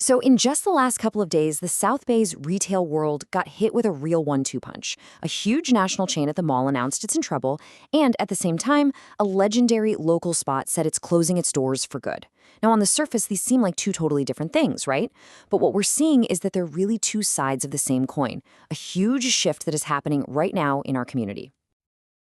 So, in just the last couple of days, the South Bay's retail world got hit with a real one-two punch. A huge national chain at the mall announced it's in trouble, and at the same time, a legendary local spot said it's closing its doors for good. Now, on the surface, these seem like two totally different things, right? But what we're seeing is that they're really two sides of the same coin, a huge shift that is happening right now in our community.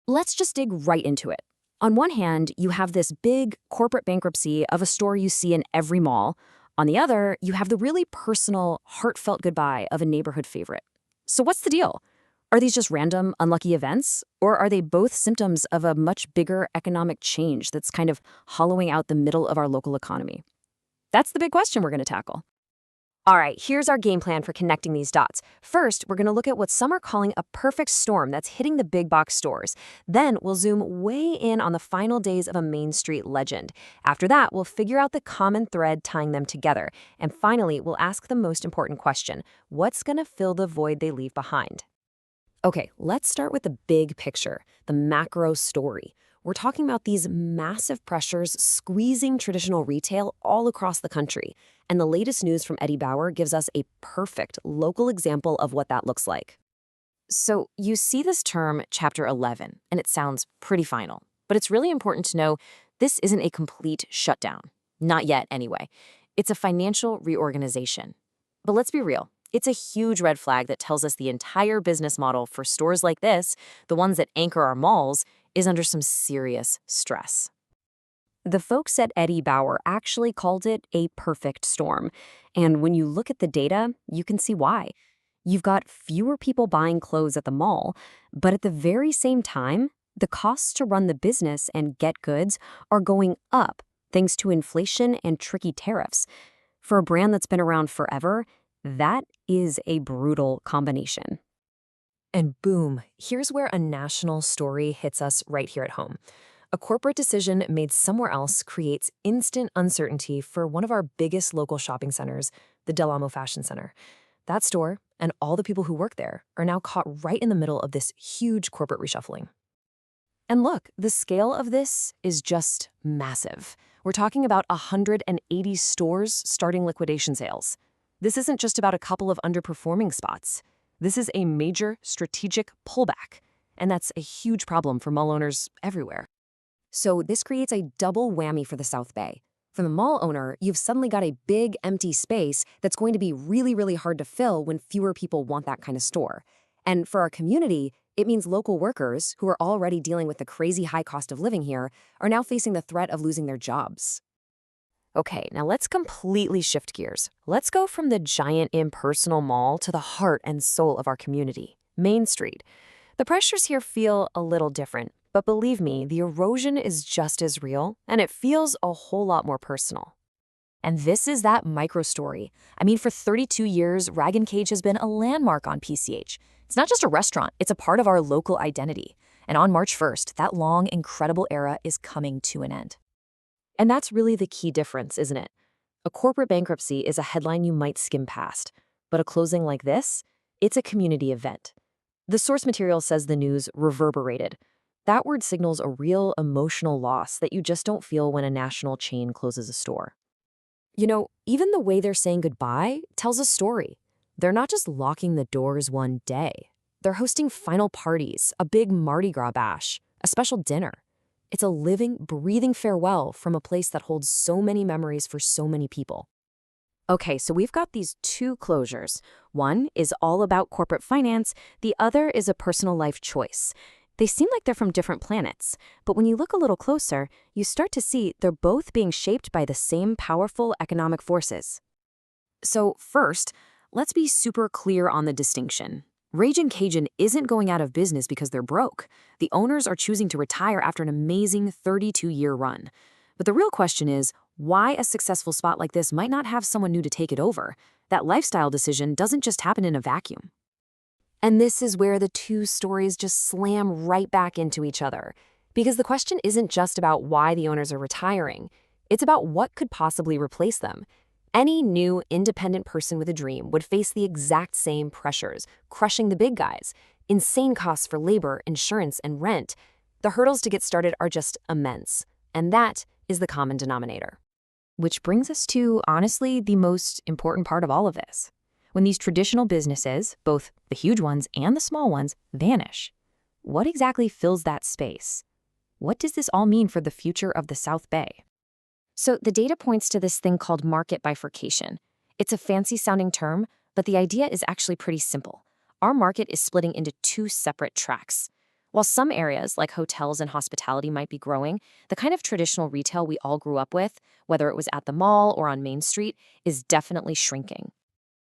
Let's just dig right into it. On one hand, you have this big corporate bankruptcy of a store you see in every mall. On the other, you have the really personal, heartfelt goodbye of a neighborhood favorite. So what's the deal? Are these just random, unlucky events? Or are they both symptoms of a much bigger economic change that's kind of hollowing out the middle of our local economy? That's the big question we're going to tackle. All right, here's our game plan for connecting these dots. First, we're going to look at what some are calling a perfect storm that's hitting the big box stores. Then we'll zoom way in on the final days of a Main Street legend. After that, we'll figure out the common thread tying them together. And finally, we'll ask the most important question: what's going to fill the void they leave behind? Okay, let's start with the big picture, the macro story. We're talking about these massive pressures squeezing traditional retail all across the country. And the latest news from Eddie Bauer gives us a perfect local example of what that looks like. So you see this term, Chapter 11, and it sounds pretty final. But it's really important to know this isn't a complete shutdown. Not yet, anyway. It's a financial reorganization. But let's be real. It's a huge red flag that tells us the entire business model for stores like this, the ones that anchor our malls, is under some serious stress. The folks at Eddie Bauer actually called it a perfect storm. And when you look at the data, you can see why. You've got fewer people buying clothes at the mall, but at the very same time, the costs to run the business and get goods are going up thanks to inflation and tricky tariffs. For a brand that's been around forever, that is a brutal combination. And boom, here's where a national story hits us right here at home. A corporate decision made somewhere else creates instant uncertainty for one of our biggest local shopping centers, the Amo Fashion Center. That store and all the people who work there are now caught right in the middle of this huge corporate reshuffling. And look, the scale of this is just massive. We're talking about 180 stores starting liquidation sales. This isn't just about a couple of underperforming spots. This is a major strategic pullback, and that's a huge problem for mall owners everywhere. So this creates a double whammy for the South Bay. For the mall owner, you've suddenly got a big empty space that's going to be really, really hard to fill when fewer people want that kind of store. And for our community, it means local workers, who are already dealing with the crazy high cost of living here, are now facing the threat of losing their jobs. Okay, now let's completely shift gears. Let's go from the giant impersonal mall to the heart and soul of our community, Main Street. The pressures here feel a little different, but believe me, the erosion is just as real, and it feels a whole lot more personal. And this is that micro story. I mean, for 32 years, Rag & Cage has been a landmark on PCH. It's not just a restaurant, it's a part of our local identity. And on March 1st, that long, incredible era is coming to an end. And that's really the key difference, isn't it? A corporate bankruptcy is a headline you might skim past, but a closing like this, it's a community event. The source material says the news reverberated. That word signals a real emotional loss that you just don't feel when a national chain closes a store. You know, even the way they're saying goodbye tells a story. They're not just locking the doors one day. They're hosting final parties, a big Mardi Gras bash, a special dinner. It's a living, breathing farewell from a place that holds so many memories for so many people. Okay, so we've got these two closures. One is all about corporate finance. The other is a personal life choice. They seem like they're from different planets, but when you look a little closer, you start to see they're both being shaped by the same powerful economic forces. So first, let's be super clear on the distinction. Ragin' Cajun isn't going out of business because they're broke. The owners are choosing to retire after an amazing 32-year run. But the real question is, why a successful spot like this might not have someone new to take it over? That lifestyle decision doesn't just happen in a vacuum. And this is where the two stories just slam right back into each other. Because the question isn't just about why the owners are retiring. It's about what could possibly replace them. Any new, independent person with a dream would face the exact same pressures, crushing the big guys. Insane costs for labor, insurance, and rent. The hurdles to get started are just immense. And that is the common denominator. Which brings us to, honestly, the most important part of all of this. When these traditional businesses, both the huge ones and the small ones, vanish, what exactly fills that space? What does this all mean for the future of the South Bay? So the data points to this thing called market bifurcation. It's a fancy-sounding term, but the idea is actually pretty simple. Our market is splitting into two separate tracks. While some areas, like hotels and hospitality, might be growing, the kind of traditional retail we all grew up with, whether it was at the mall or on Main Street, is definitely shrinking.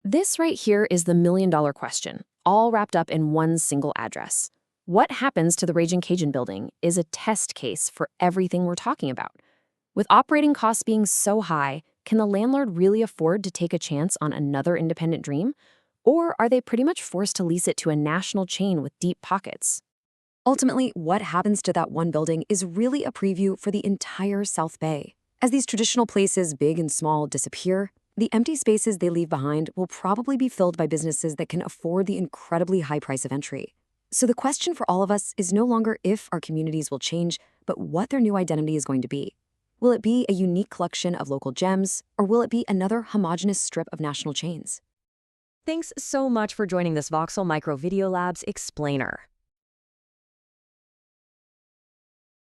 This right here is the million-dollar question, all wrapped up in one single address. What happens to the Raging Cajun building is a test case for everything we're talking about. With operating costs being so high, can the landlord really afford to take a chance on another independent dream? Or are they pretty much forced to lease it to a national chain with deep pockets? Ultimately, what happens to that one building is really a preview for the entire South Bay. As these traditional places, big and small, disappear, the empty spaces they leave behind will probably be filled by businesses that can afford the incredibly high price of entry. So the question for all of us is no longer if our communities will change, but what their new identity is going to be. Will it be a unique collection of local gems, or will it be another homogeneous strip of national chains? Thanks so much for joining this Voxel Micro Video Labs Explainer.